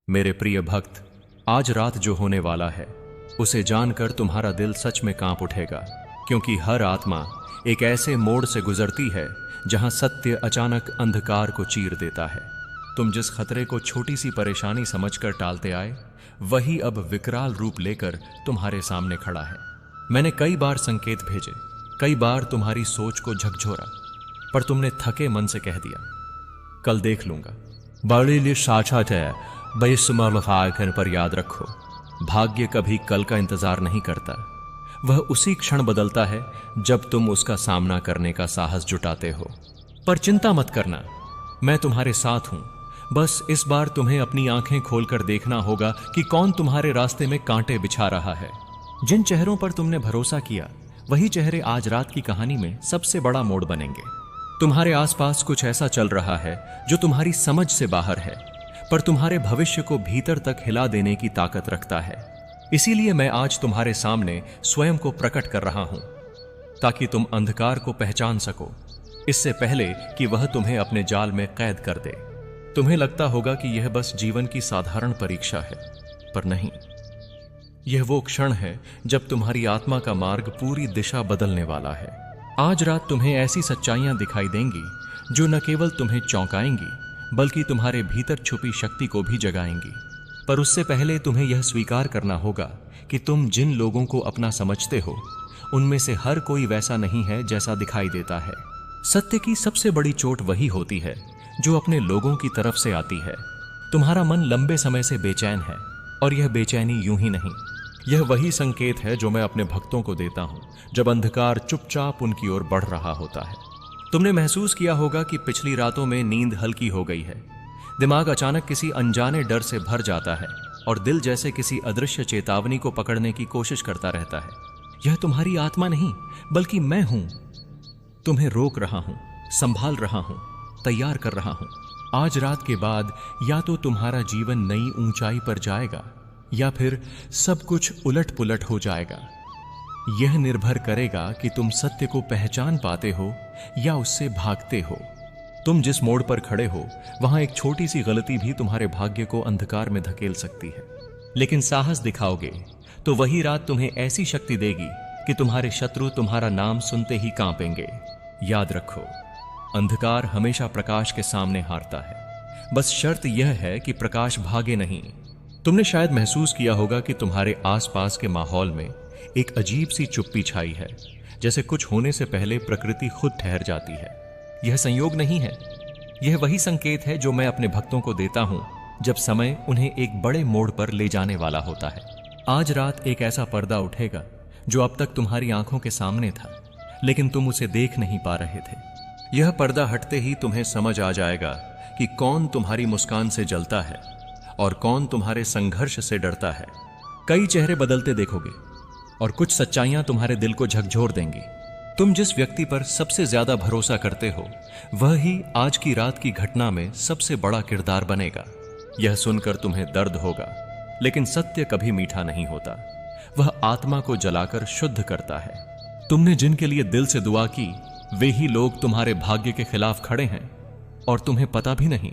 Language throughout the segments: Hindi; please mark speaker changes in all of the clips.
Speaker 1: मेरे प्रिय भक्त, आज रात जो होने वाला है उसे जानकर तुम्हारा दिल सच में कांप उठेगा, क्योंकि हर आत्मा एक ऐसे मोड़ से गुजरती है जहां सत्य अचानक अंधकार को चीर देता है। तुम जिस खतरे को छोटी सी परेशानी समझकर टालते आए, वही अब विकराल रूप लेकर तुम्हारे सामने खड़ा है। मैंने कई बार संकेत भेजे, कई बार तुम्हारी सोच को झकझोरा, पर तुमने थके मन से कह दिया, कल देख लूंगा। बड़ी लिए साक्षात है बेसुमार पर याद रखो, भाग्य कभी कल का इंतजार नहीं करता। वह उसी क्षण बदलता है जब तुम उसका सामना करने का साहस जुटाते हो। पर चिंता मत करना, मैं तुम्हारे साथ हूं। बस इस बार तुम्हें अपनी आंखें खोलकर देखना होगा कि कौन तुम्हारे रास्ते में कांटे बिछा रहा है। जिन चेहरों पर तुमने भरोसा किया, वही चेहरे आज रात की कहानी में सबसे बड़ा मोड़ बनेंगे। तुम्हारे आसपास कुछ ऐसा चल रहा है जो तुम्हारी समझ से बाहर है, पर तुम्हारे भविष्य को भीतर तक हिला देने की ताकत रखता है। इसीलिए मैं आज तुम्हारे सामने स्वयं को प्रकट कर रहा हूं, ताकि तुम अंधकार को पहचान सको, इससे पहले कि वह तुम्हें अपने जाल में कैद कर दे। तुम्हें लगता होगा कि यह बस जीवन की साधारण परीक्षा है, पर नहीं। यह वो क्षण है जब तुम्हारी आत्मा का मार्ग पूरी दिशा बदलने वाला है। आज रात तुम्हें ऐसी सच्चाइयां दिखाई देंगी जो न केवल तुम्हें चौंकाएंगी, बल्कि तुम्हारे भीतर छुपी शक्ति को भी जगाएंगी। पर उससे पहले तुम्हें यह स्वीकार करना होगा कि तुम जिन लोगों को अपना समझते हो, उनमें से हर कोई वैसा नहीं है जैसा दिखाई देता है। सत्य की सबसे बड़ी चोट वही होती है जो अपने लोगों की तरफ से आती है। तुम्हारा मन लंबे समय से बेचैन है, और यह बेचैनी यूं ही नहीं, यह वही संकेत है जो मैं अपने भक्तों को देता हूं जब अंधकार चुपचाप उनकी ओर बढ़ रहा होता है। तुमने महसूस किया होगा कि पिछली रातों में नींद हल्की हो गई है, दिमाग अचानक किसी अनजाने डर से भर जाता है, और दिल जैसे किसी अदृश्य चेतावनी को पकड़ने की कोशिश करता रहता है। यह तुम्हारी आत्मा नहीं, बल्कि मैं हूं। तुम्हें रोक रहा हूं, संभाल रहा हूं, तैयार कर रहा हूं। आज रात के बाद या तो तुम्हारा जीवन नई ऊंचाई पर जाएगा, या फिर सब कुछ उलट पुलट हो जाएगा। यह निर्भर करेगा कि तुम सत्य को पहचान पाते हो या उससे भागते हो। तुम जिस मोड़ पर खड़े हो, वहां एक छोटी सी गलती भी तुम्हारे भाग्य को अंधकार में धकेल सकती है। लेकिन साहस दिखाओगे तो वही रात तुम्हें ऐसी शक्ति देगी कि तुम्हारे शत्रु तुम्हारा नाम सुनते ही कांपेंगे। याद रखो, अंधकार हमेशा प्रकाश के सामने हारता है। बस शर्त यह है कि प्रकाश भागे नहीं। तुमने शायद महसूस किया होगा कि तुम्हारे आसपास के माहौल में एक अजीब सी चुप्पी छाई है, जैसे कुछ होने से पहले प्रकृति खुद ठहर जाती है। यह संयोग नहीं है, यह वही संकेत है जो मैं अपने भक्तों को देता हूं जब समय उन्हें एक बड़े मोड़ पर ले जाने वाला होता है। आज रात एक ऐसा पर्दा उठेगा जो अब तक तुम्हारी आंखों के सामने था, लेकिन तुम उसे देख नहीं पा रहे थे। यह पर्दा हटते ही तुम्हें समझ आ जाएगा कि कौन तुम्हारी मुस्कान से जलता है और कौन तुम्हारे संघर्ष से डरता है। कई चेहरे बदलते देखोगे, और कुछ सच्चाइयां तुम्हारे दिल को झकझोर देंगी। तुम जिस व्यक्ति पर सबसे ज्यादा भरोसा करते हो, वह ही आज की रात की घटना में सबसे बड़ा किरदार बनेगा। यह सुनकर तुम्हें दर्द होगा, लेकिन सत्य कभी मीठा नहीं होता। वह आत्मा को जलाकर शुद्ध करता है। तुमने जिनके लिए दिल से दुआ की, वे ही लोग तुम्हारे भाग्य के खिलाफ खड़े हैं, और तुम्हें पता भी नहीं,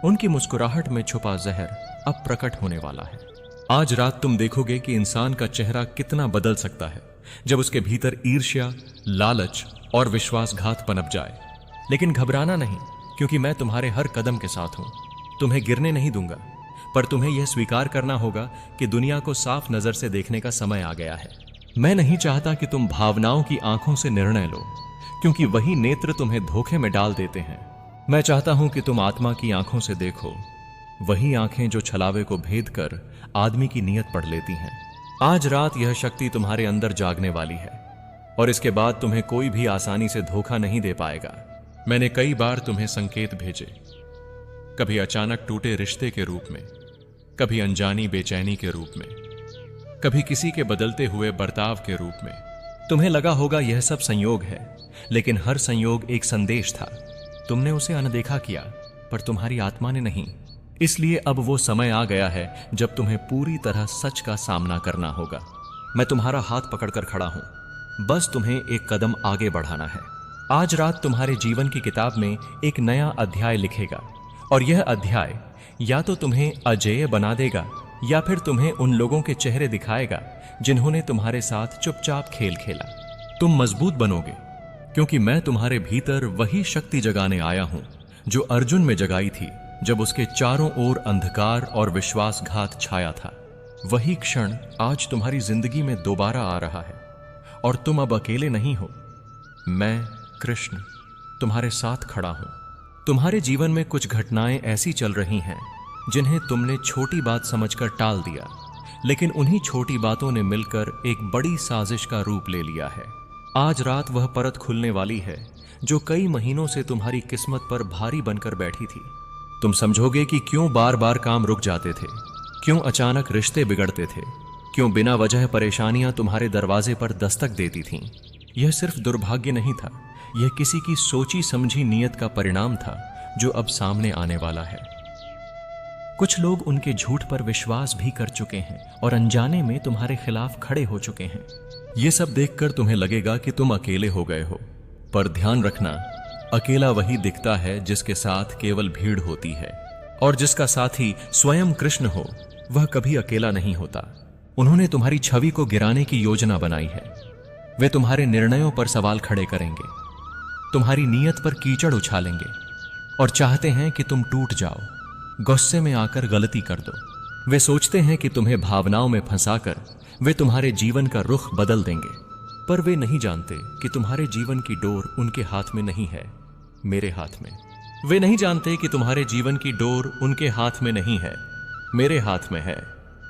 Speaker 1: उनकी मुस्कुराहट में छुपा जहर अब प्रकट होने वाला है। आज रात तुम देखोगे कि इंसान का चेहरा कितना बदल सकता है जब उसके भीतर ईर्ष्या, लालच और विश्वासघात पनप जाए। लेकिन घबराना नहीं, क्योंकि मैं तुम्हारे हर कदम के साथ हूं। तुम्हें गिरने नहीं दूंगा, पर तुम्हें यह स्वीकार करना होगा कि दुनिया को साफ नजर से देखने का समय आ गया है। मैं नहीं चाहता कि तुम भावनाओं की आंखों से निर्णय लो, क्योंकि वही नेत्र तुम्हें धोखे में डाल देते हैं। मैं चाहता हूं कि तुम आत्मा की आंखों से देखो, वही आंखें जो छलावे को भेद कर आदमी की नीयत पढ़ लेती हैं। आज रात यह शक्ति तुम्हारे अंदर जागने वाली है, और इसके बाद तुम्हें कोई भी आसानी से धोखा नहीं दे पाएगा। मैंने कई बार तुम्हें संकेत भेजे, कभी अचानक टूटे रिश्ते के रूप में, कभी अनजानी बेचैनी के रूप में, कभी किसी के बदलते हुए बर्ताव के रूप में। तुम्हें लगा होगा यह सब संयोग है, लेकिन हर संयोग एक संदेश था। तुमने उसे अनदेखा किया, पर तुम्हारी आत्मा ने नहीं। इसलिए अब वो समय आ गया है जब तुम्हें पूरी तरह सच का सामना करना होगा। मैं तुम्हारा हाथ पकड़कर खड़ा हूं, बस तुम्हें एक कदम आगे बढ़ाना है। आज रात तुम्हारे जीवन की किताब में एक नया अध्याय लिखेगा, और यह अध्याय या तो तुम्हें अजेय बना देगा या फिर तुम्हें उन लोगों के चेहरे दिखाएगा जिन्होंने तुम्हारे साथ चुपचाप खेल खेला। तुम मजबूत बनोगे क्योंकि मैं तुम्हारे भीतर वही शक्ति जगाने आया हूं जो अर्जुन में जगाई थी जब उसके चारों ओर अंधकार और विश्वासघात छाया था। वही क्षण आज तुम्हारी जिंदगी में दोबारा आ रहा है और तुम अब अकेले नहीं हो। मैं कृष्ण तुम्हारे साथ खड़ा हूं। तुम्हारे जीवन में कुछ घटनाएं ऐसी चल रही हैं जिन्हें तुमने छोटी बात समझकर टाल दिया, लेकिन उन्हीं छोटी बातों ने मिलकर एक बड़ी साजिश का रूप ले लिया है। आज रात वह परत खुलने वाली है जो कई महीनों से तुम्हारी किस्मत पर भारी बनकर बैठी थी। तुम समझोगे कि क्यों बार बार काम रुक जाते थे, क्यों अचानक रिश्ते बिगड़ते थे, क्यों बिना वजह परेशानियां तुम्हारे दरवाजे पर दस्तक देती थीं। यह सिर्फ दुर्भाग्य नहीं था, यह किसी की सोची समझी नीयत का परिणाम था जो अब सामने आने वाला है। कुछ लोग उनके झूठ पर विश्वास भी कर चुके हैं और अनजाने में तुम्हारे खिलाफ खड़े हो चुके हैं। यह सब देखकर तुम्हें लगेगा कि तुम अकेले हो गए हो, पर ध्यान रखना, अकेला वही दिखता है जिसके साथ केवल भीड़ होती है, और जिसका साथी स्वयं कृष्ण हो वह कभी अकेला नहीं होता। उन्होंने तुम्हारी छवि को गिराने की योजना बनाई है। वे तुम्हारे निर्णयों पर सवाल खड़े करेंगे, तुम्हारी नीयत पर कीचड़ उछालेंगे और चाहते हैं कि तुम टूट जाओ, गुस्से में आकर गलती कर दो। वे सोचते हैं कि तुम्हें भावनाओं में फंसाकर वे तुम्हारे जीवन का रुख बदल देंगे, पर वे नहीं जानते कि तुम्हारे जीवन की डोर उनके हाथ में नहीं है, मेरे हाथ में। वे नहीं जानते कि तुम्हारे जीवन की डोर उनके हाथ में नहीं है, मेरे हाथ में है।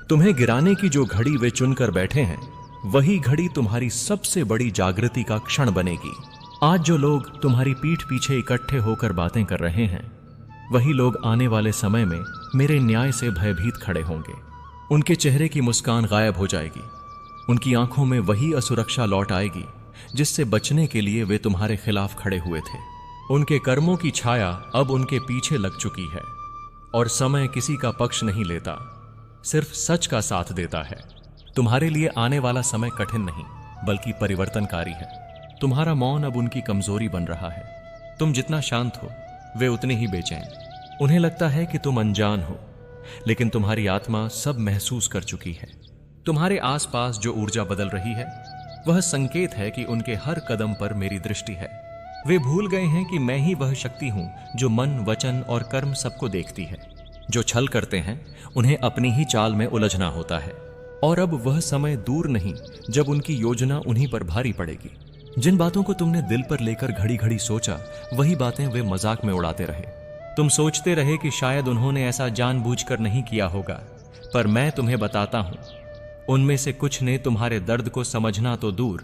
Speaker 1: तुम्हें गिराने की जो घड़ी वे चुनकर बैठे हैं, वही घड़ी तुम्हारी सबसे बड़ी जागृति का क्षण बनेगी। आज जो लोग तुम्हारी पीठ पीछे इकट्ठे होकर बातें कर रहे हैं, वही लोग आने वाले समय में मेरे न्याय से भयभीत खड़े होंगे। उनके चेहरे की मुस्कान गायब हो जाएगी, उनकी आंखों में वही असुरक्षा लौट आएगी जिससे बचने के लिए वे तुम्हारे खिलाफ खड़े हुए थे। उनके कर्मों की छाया अब उनके पीछे लग चुकी है और समय किसी का पक्ष नहीं लेता, सिर्फ सच का साथ देता है। तुम्हारे लिए आने वाला समय कठिन नहीं बल्कि परिवर्तनकारी है। तुम्हारा मौन अब उनकी कमजोरी बन रहा है। तुम जितना शांत हो वे उतने ही बेचैन। उन्हें लगता है कि तुम अनजान हो, लेकिन तुम्हारी आत्मा सब महसूस कर चुकी है। तुम्हारे आसपास जो ऊर्जा बदल रही है वह संकेत है कि उनके हर कदम पर मेरी दृष्टि है। वे भूल गए हैं कि मैं ही वह शक्ति हूं जो मन, वचन और कर्म सबको देखती है। जो छल करते हैं उन्हें अपनी ही चाल में उलझना होता है, और अब वह समय दूर नहीं जब उनकी योजना उन्हीं पर भारी पड़ेगी। जिन बातों को तुमने दिल पर लेकर घड़ी घड़ी सोचा, वही बातें वे मजाक में उड़ाते रहे। तुम सोचते रहे कि शायद उन्होंने ऐसा जानबूझकर नहीं किया होगा, पर मैं तुम्हें बताता हूं, उनमें से कुछ ने तुम्हारे दर्द को समझना तो दूर,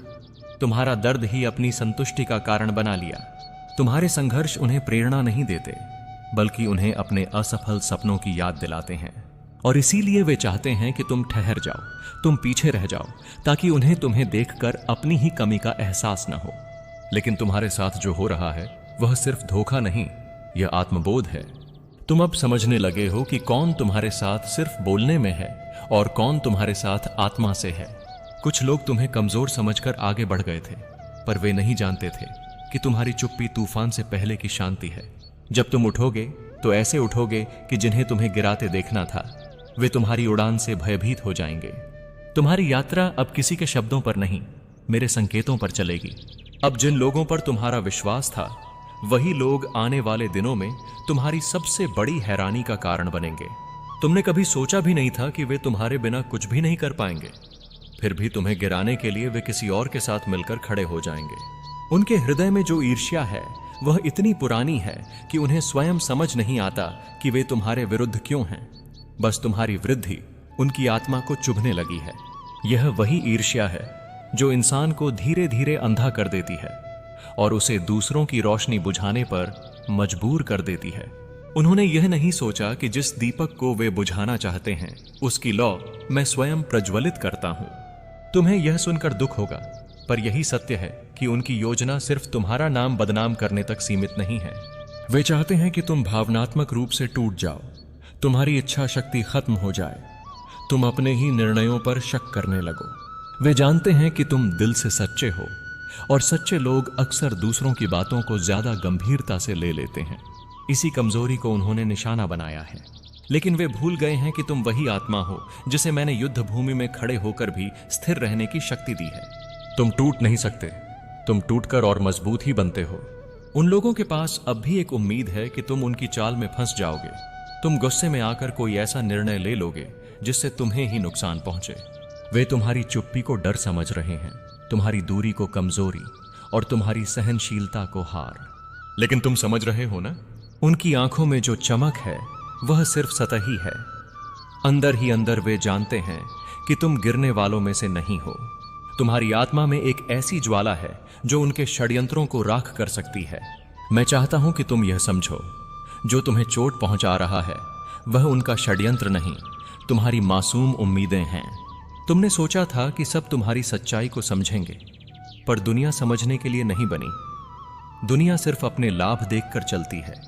Speaker 1: तुम्हारा दर्द ही अपनी संतुष्टि का कारण बना लिया। तुम्हारे संघर्ष उन्हें प्रेरणा नहीं देते, बल्कि उन्हें अपने असफल सपनों की याद दिलाते हैं। और इसीलिए वे चाहते हैं कि तुम ठहर जाओ, तुम पीछे रह जाओ, ताकि उन्हें तुम्हें देखकर अपनी ही कमी का एहसास न हो। लेकिन तुम्हारे साथ जो हो रहा है वह सिर्फ धोखा नहीं, यह आत्मबोध है। तुम अब समझने लगे हो कि कौन तुम्हारे साथ सिर्फ बोलने में है और कौन तुम्हारे साथ आत्मा से है। कुछ लोग तुम्हें कमजोर समझकर आगे बढ़ गए थे, पर वे नहीं जानते थे कि तुम्हारी चुप्पी तूफान से पहले की शांति है। जब तुम उठोगे तो ऐसे उठोगे कि जिन्हें तुम्हें गिराते देखना था वे तुम्हारी उड़ान से भयभीत हो जाएंगे। तुम्हारी यात्रा अब किसी के शब्दों पर नहीं, मेरे संकेतों पर चलेगी। अब जिन लोगों पर तुम्हारा विश्वास था, वही लोग आने वाले दिनों में तुम्हारी सबसे बड़ी हैरानी का कारण बनेंगे। तुमने कभी सोचा भी नहीं था कि वे तुम्हारे बिना कुछ भी नहीं कर पाएंगे, फिर भी तुम्हें गिराने के लिए वे किसी और के साथ मिलकर खड़े हो जाएंगे। उनके हृदय में जो ईर्ष्या है वह इतनी पुरानी है कि उन्हें स्वयं समझ नहीं आता कि वे तुम्हारे विरुद्ध क्यों हैं। बस तुम्हारी वृद्धि उनकी आत्मा को चुभने लगी है। यह वही ईर्ष्या है जो इंसान को धीरे धीरे अंधा कर देती है और उसे दूसरों की रोशनी बुझाने पर मजबूर कर देती है। उन्होंने यह नहीं सोचा कि जिस दीपक को वे बुझाना चाहते हैं उसकी लौ मैं स्वयं प्रज्वलित करता हूं। तुम्हें यह सुनकर दुख होगा, पर यही सत्य है कि उनकी योजना सिर्फ तुम्हारा नाम बदनाम करने तक सीमित नहीं है। वे चाहते हैं कि तुम भावनात्मक रूप से टूट जाओ, तुम्हारी इच्छा शक्ति खत्म हो जाए, तुम अपने ही निर्णयों पर शक करने लगो। वे जानते हैं कि तुम दिल से सच्चे हो, और सच्चे लोग अक्सर दूसरों की बातों को ज्यादा गंभीरता से ले लेते हैं। इसी कमजोरी को उन्होंने निशाना बनाया है। लेकिन वे भूल गए हैं कि तुम वही आत्मा हो जिसे मैंने युद्ध भूमि में खड़े होकर भी स्थिर रहने की शक्ति दी है। तुम टूट नहीं सकते, तुम टूटकर और मजबूत ही बनते हो। उन लोगों के पास अब भी एक उम्मीद है कि तुम उनकी चाल में फंस जाओगे। तुम गुस्से में आकर कोई ऐसा निर्णय ले लोगे जिससे तुम्हें ही नुकसान पहुंचे। वे तुम्हारी चुप्पी को डर समझ रहे हैं, तुम्हारी दूरी को कमजोरी और तुम्हारी सहनशीलता को हार। लेकिन तुम समझ रहे हो ना, उनकी आंखों में जो चमक है वह सिर्फ सतही है। अंदर ही अंदर वे जानते हैं कि तुम गिरने वालों में से नहीं हो। तुम्हारी आत्मा में एक ऐसी ज्वाला है जो उनके षड्यंत्रों को राख कर सकती है। मैं चाहता हूं कि तुम यह समझो, जो तुम्हें चोट पहुंचा रहा है वह उनका षड्यंत्र नहीं, तुम्हारी मासूम उम्मीदें हैं। तुमने सोचा था कि सब तुम्हारी सच्चाई को समझेंगे, पर दुनिया समझने के लिए नहीं बनी। दुनिया सिर्फ अपने लाभ देखकर चलती है,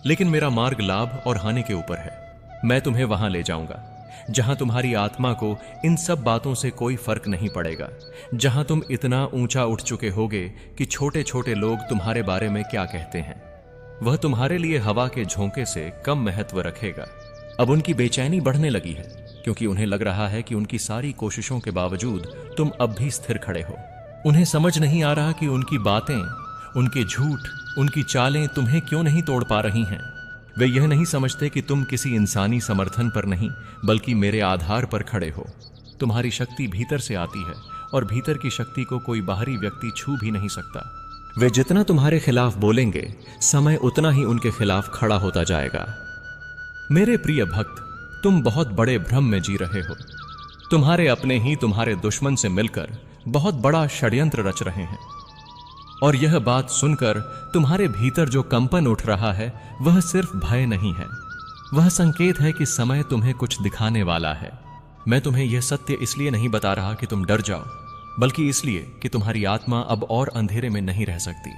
Speaker 1: लेकिन मेरा मार्ग लाभ और हानि के ऊपर है। मैं तुम्हें वहां ले जाऊंगा जहां तुम्हारी आत्मा को इन सब बातों से कोई फर्क नहीं पड़ेगा, जहां तुम इतना ऊंचा उठ चुके होगे कि छोटे छोटे लोग तुम्हारे बारे में क्या कहते हैं वह तुम्हारे लिए हवा के झोंके से कम महत्व रखेगा। अब उनकी बेचैनी बढ़ने लगी है, क्योंकि उन्हें लग रहा है कि उनकी सारी कोशिशों के बावजूद तुम अब भी स्थिर खड़े हो। उन्हें समझ नहीं आ रहा कि उनकी बातें, उनके झूठ, उनकी चालें तुम्हें क्यों नहीं तोड़ पा रही हैं। वे यह नहीं समझते कि तुम किसी इंसानी समर्थन पर नहीं, बल्कि मेरे आधार पर खड़े हो। तुम्हारी शक्ति भीतर से आती है और भीतर की शक्ति को कोई बाहरी व्यक्ति छू भी नहीं सकता। वे जितना तुम्हारे खिलाफ बोलेंगे, समय उतना ही उनके खिलाफ खड़ा होता जाएगा। मेरे प्रिय भक्त, तुम बहुत बड़े भ्रम में जी रहे हो। तुम्हारे अपने ही तुम्हारे दुश्मन से मिलकर बहुत बड़ा षड्यंत्र रच रहे हैं, और यह बात सुनकर तुम्हारे भीतर जो कंपन उठ रहा है वह सिर्फ भय नहीं है, वह संकेत है कि समय तुम्हें कुछ दिखाने वाला है। मैं तुम्हें यह सत्य इसलिए नहीं बता रहा कि तुम डर जाओ, बल्कि इसलिए कि तुम्हारी आत्मा अब और अंधेरे में नहीं रह सकती।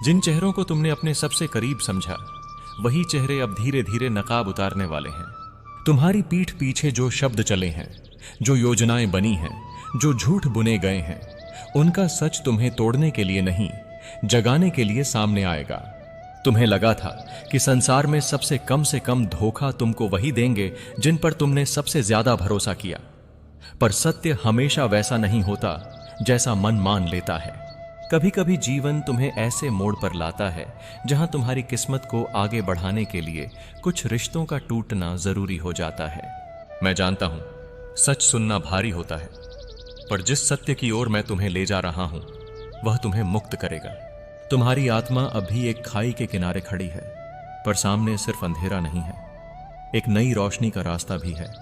Speaker 1: जिन चेहरों को तुमने अपने सबसे करीब समझा, वही चेहरे अब धीरे धीरे नकाब उतारने वाले हैं। तुम्हारी पीठ पीछे जो शब्द चले हैं, जो योजनाएं बनी हैं, जो झूठ बुने गए हैं, उनका सच तुम्हें तोड़ने के लिए नहीं, जगाने के लिए सामने आएगा। तुम्हें लगा था कि संसार में सबसे कम धोखा तुमको वही देंगे जिन पर तुमने सबसे ज्यादा भरोसा किया, पर सत्य हमेशा वैसा नहीं होता जैसा मन मान लेता है। कभी कभी जीवन तुम्हें ऐसे मोड़ पर लाता है जहां तुम्हारी किस्मत को आगे बढ़ाने के लिए कुछ रिश्तों का टूटना जरूरी हो जाता है। मैं जानता हूं सच सुनना भारी होता है, पर जिस सत्य की ओर मैं तुम्हें ले जा रहा हूं वह तुम्हें मुक्त करेगा। तुम्हारी आत्मा अभी एक खाई के किनारे खड़ी है, पर सामने सिर्फ अंधेरा नहीं है, एक नई रोशनी का रास्ता भी है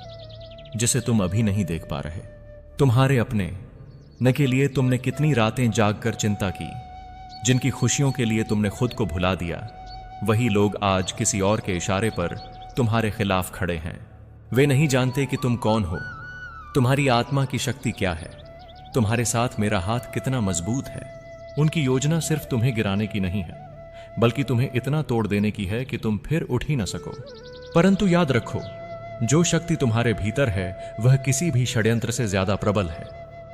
Speaker 1: जिसे तुम अभी नहीं देख पा रहे। तुम्हारे अपने न के लिए तुमने कितनी रातें जागकर चिंता की, जिनकी खुशियों के लिए तुमने खुद को भुला दिया, वही लोग आज किसी और के इशारे पर तुम्हारे खिलाफ खड़े हैं। वे नहीं जानते कि तुम कौन हो, तुम्हारी आत्मा की शक्ति क्या है, तुम्हारे साथ मेरा हाथ कितना मजबूत है। उनकी योजना सिर्फ तुम्हें गिराने की नहीं है, बल्कि तुम्हें इतना तोड़ देने की है कि तुम फिर उठ ही न सको। परंतु याद रखो, जो शक्ति तुम्हारे भीतर है वह किसी भी षड्यंत्र से ज्यादा प्रबल है।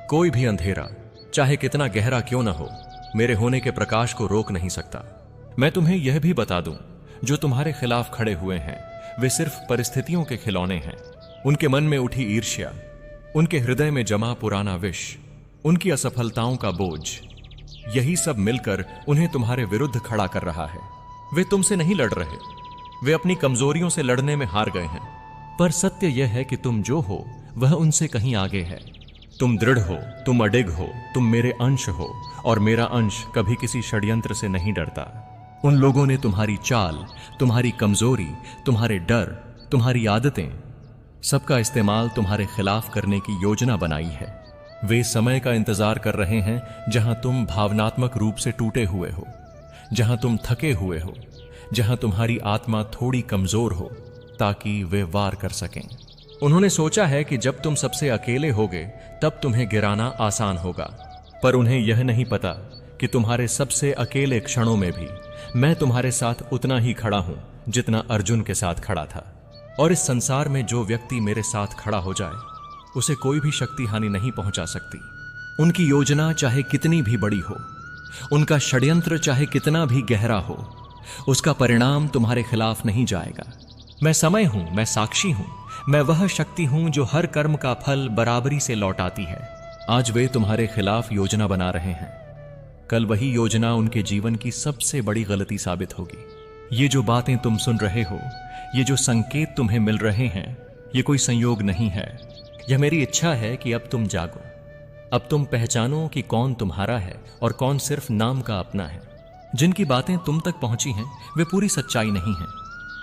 Speaker 1: कोई भी अंधेरा, चाहे कितना गहरा क्यों न हो, मेरे होने के प्रकाश को रोक नहीं सकता। मैं तुम्हें यह भी बता दूं, जो तुम्हारे खिलाफ खड़े हुए हैं वे सिर्फ परिस्थितियों के खिलौने हैं। उनके मन में उठी ईर्ष्या, उनके हृदय में जमा पुराना विष, उनकी असफलताओं का बोझ, यही सब मिलकर उन्हें तुम्हारे विरुद्ध खड़ा कर रहा है। वे तुमसे नहीं लड़ रहे, वे अपनी कमजोरियों से लड़ने में हार गए हैं। पर सत्य यह है कि तुम जो हो वह उनसे कहीं आगे है। तुम दृढ़ हो, तुम अडिग हो, तुम मेरे अंश हो, और मेरा अंश कभी किसी षड्यंत्र से नहीं डरता। उन लोगों ने तुम्हारी चाल, तुम्हारी कमजोरी, तुम्हारे डर, तुम्हारी आदतें, सबका इस्तेमाल तुम्हारे खिलाफ करने की योजना बनाई है। वे समय का इंतजार कर रहे हैं जहां तुम भावनात्मक रूप से टूटे हुए हो, जहां तुम थके हुए हो, जहां तुम्हारी आत्मा थोड़ी कमजोर हो, ताकि वे वार कर सकें। उन्होंने सोचा है कि जब तुम सबसे अकेले होगे तब तुम्हें गिराना आसान होगा, पर उन्हें यह नहीं पता कि तुम्हारे सबसे अकेले क्षणों में भी मैं तुम्हारे साथ उतना ही खड़ा हूं जितना अर्जुन के साथ खड़ा था। और इस संसार में जो व्यक्ति मेरे साथ खड़ा हो जाए उसे कोई भी शक्ति हानि नहीं पहुंचा सकती। उनकी योजना चाहे कितनी भी बड़ी हो, उनका षड्यंत्र चाहे कितना भी गहरा हो, उसका परिणाम तुम्हारे खिलाफ नहीं जाएगा। मैं समय हूं, मैं साक्षी हूं, मैं वह शक्ति हूं जो हर कर्म का फल बराबरी से लौटाती है। आज वे तुम्हारे खिलाफ योजना बना रहे हैं, कल वही योजना उनके जीवन की सबसे बड़ी गलती साबित होगी। ये जो बातें तुम सुन रहे हो, ये जो संकेत तुम्हें मिल रहे हैं, ये कोई संयोग नहीं है। यह मेरी इच्छा है कि अब तुम जागो, अब तुम पहचानो कि कौन तुम्हारा है और कौन सिर्फ नाम का अपना है। जिनकी बातें तुम तक पहुंची हैं वे पूरी सच्चाई नहीं हैं।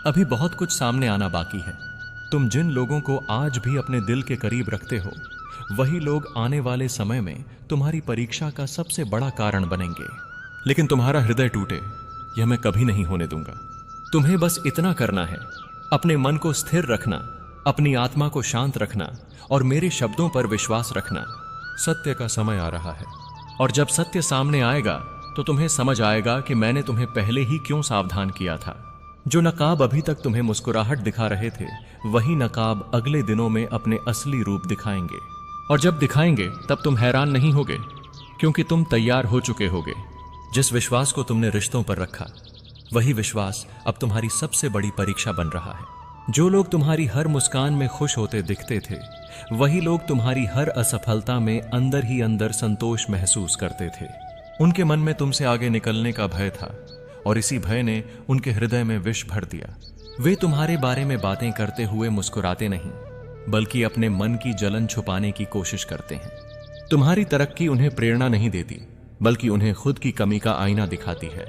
Speaker 1: अभी बहुत कुछ सामने आना बाकी है। तुम जिन लोगों को आज भी अपने दिल के करीब रखते हो, वही लोग आने वाले समय में तुम्हारी परीक्षा का सबसे बड़ा कारण बनेंगे। लेकिन तुम्हारा हृदय टूटे, यह मैं कभी नहीं होने दूंगा। तुम्हें बस इतना करना है, अपने मन को स्थिर रखना, अपनी आत्मा को शांत रखना और मेरे शब्दों पर विश्वास रखना। सत्य का समय आ रहा है और जब सत्य सामने आएगा तो तुम्हें समझ आएगा कि मैंने तुम्हें पहले ही क्यों सावधान किया था। जो नकाब अभी तक तुम्हें मुस्कुराहट दिखा रहे थे, वही नकाब अगले दिनों में अपने असली रूप दिखाएंगे। और जब दिखाएंगे तब तुम हैरान नहीं होगे, क्योंकि तुम तैयार हो चुके होगे। जिस विश्वास को तुमने रिश्तों पर रखा, वही विश्वास अब तुम्हारी सबसे बड़ी परीक्षा बन रहा है। जो लोग तुम्हारी हर मुस्कान में खुश होते दिखते थे, वही लोग तुम्हारी हर असफलता में अंदर ही अंदर संतोष महसूस करते थे। उनके मन में तुमसे आगे निकलने का भय था और इसी भय ने उनके हृदय में विष भर दिया। वे तुम्हारे बारे में बातें करते हुए मुस्कुराते नहीं, बल्कि अपने मन की जलन छुपाने की कोशिश करते हैं। तुम्हारी तरक्की उन्हें प्रेरणा नहीं देती, बल्कि उन्हें खुद की कमी का आईना दिखाती है।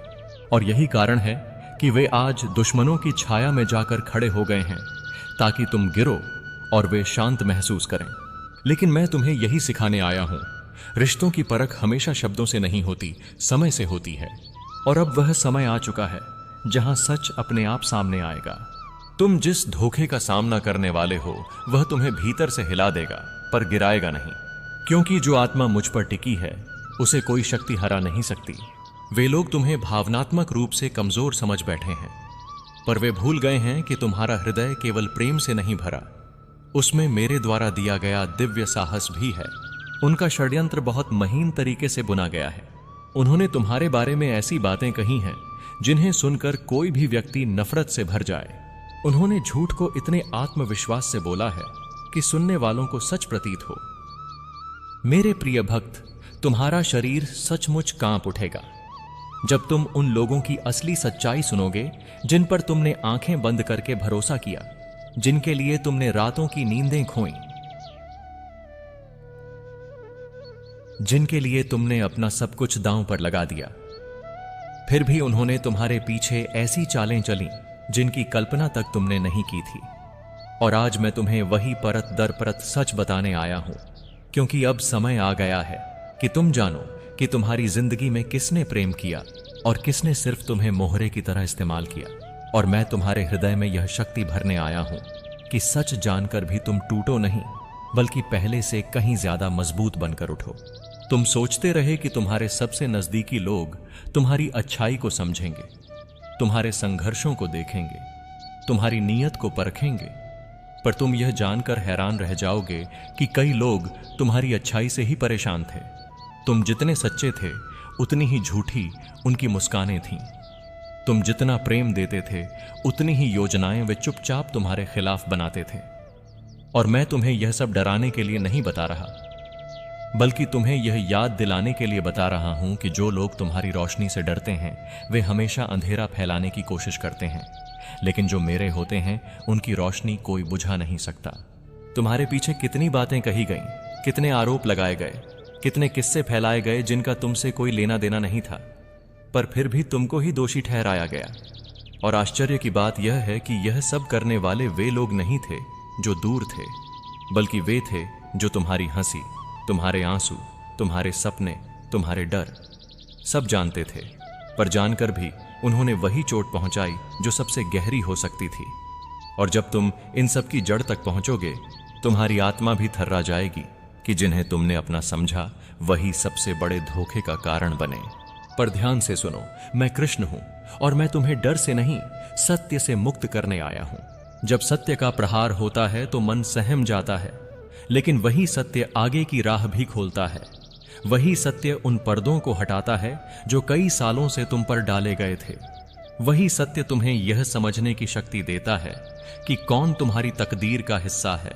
Speaker 1: और यही कारण है कि वे आज दुश्मनों की छाया में जाकर खड़े हो गए हैं, ताकि तुम गिरो और वे शांत महसूस करें। लेकिन मैं तुम्हें यही सिखाने आया हूं, रिश्तों की परख हमेशा शब्दों से नहीं होती, समय से होती है। और अब वह समय आ चुका है जहां सच अपने आप सामने आएगा। तुम जिस धोखे का सामना करने वाले हो, वह तुम्हें भीतर से हिला देगा, पर गिराएगा नहीं। क्योंकि जो आत्मा मुझ पर टिकी है, उसे कोई शक्ति हरा नहीं सकती। वे लोग तुम्हें भावनात्मक रूप से कमजोर समझ बैठे हैं, पर वे भूल गए हैं कि तुम्हारा हृदय केवल प्रेम से नहीं भरा, उसमें मेरे द्वारा दिया गया दिव्य साहस भी है। उनका षड्यंत्र बहुत महीन तरीके से बुना गया है। उन्होंने तुम्हारे बारे में ऐसी बातें कही हैं जिन्हें सुनकर कोई भी व्यक्ति नफरत से भर जाए। उन्होंने झूठ को इतने आत्मविश्वास से बोला है कि सुनने वालों को सच प्रतीत हो। मेरे प्रिय भक्त, तुम्हारा शरीर सचमुच कांप उठेगा जब तुम उन लोगों की असली सच्चाई सुनोगे जिन पर तुमने आंखें बंद करके भरोसा किया, जिनके लिए तुमने रातों की नींदें खोई, जिनके लिए तुमने अपना सब कुछ दांव पर लगा दिया। फिर भी उन्होंने तुम्हारे पीछे ऐसी चालें चली जिनकी कल्पना तक तुमने नहीं की थी। और आज मैं तुम्हें वही परत दर परत सच बताने आया हूं, क्योंकि अब समय आ गया है कि तुम जानो कि तुम्हारी जिंदगी में किसने प्रेम किया और किसने सिर्फ तुम्हें मोहरे की तरह इस्तेमाल किया। और मैं तुम्हारे हृदय में यह शक्ति भरने आया हूं कि सच जानकर भी तुम टूटो नहीं, बल्कि पहले से कहीं ज्यादा मजबूत बनकर उठो। तुम सोचते रहे कि तुम्हारे सबसे नजदीकी लोग तुम्हारी अच्छाई को समझेंगे, तुम्हारे संघर्षों को देखेंगे, तुम्हारी नीयत को परखेंगे, पर तुम यह जानकर हैरान रह जाओगे कि कई लोग तुम्हारी अच्छाई से ही परेशान थे। तुम जितने सच्चे थे, उतनी ही झूठी उनकी मुस्कानें थीं। तुम जितना प्रेम देते थे, उतनी ही योजनाएं वे चुपचाप तुम्हारे खिलाफ बनाते थे। और मैं तुम्हें यह सब डराने के लिए नहीं बता रहा, बल्कि तुम्हें यह याद दिलाने के लिए बता रहा हूं कि जो लोग तुम्हारी रोशनी से डरते हैं, वे हमेशा अंधेरा फैलाने की कोशिश करते हैं, लेकिन जो मेरे होते हैं, उनकी रोशनी कोई बुझा नहीं सकता। तुम्हारे पीछे कितनी बातें कही गईं, कितने आरोप लगाए गए, कितने किस्से फैलाए गए जिनका तुमसे कोई लेना देना नहीं था, पर फिर भी तुमको ही दोषी ठहराया गया। और आश्चर्य की बात यह है कि यह सब करने वाले वे लोग नहीं थे जो दूर थे, बल्कि वे थे जो तुम्हारी हंसी, तुम्हारे आंसू, तुम्हारे सपने, तुम्हारे डर सब जानते थे। पर जानकर भी उन्होंने वही चोट पहुंचाई जो सबसे गहरी हो सकती थी। और जब तुम इन सब की जड़ तक पहुंचोगे, तुम्हारी आत्मा भी थर्रा जाएगी कि जिन्हें तुमने अपना समझा, वही सबसे बड़े धोखे का कारण बने। पर ध्यान से सुनो, मैं कृष्ण हूं और मैं तुम्हें डर से नहीं, सत्य से मुक्त करने आया हूं। जब सत्य का प्रहार होता है तो मन सहम जाता है, लेकिन वही सत्य आगे की राह भी खोलता है। वही सत्य उन पर्दों को हटाता है जो कई सालों से तुम पर डाले गए थे। वही सत्य तुम्हें यह समझने की शक्ति देता है कि कौन तुम्हारी तकदीर का हिस्सा है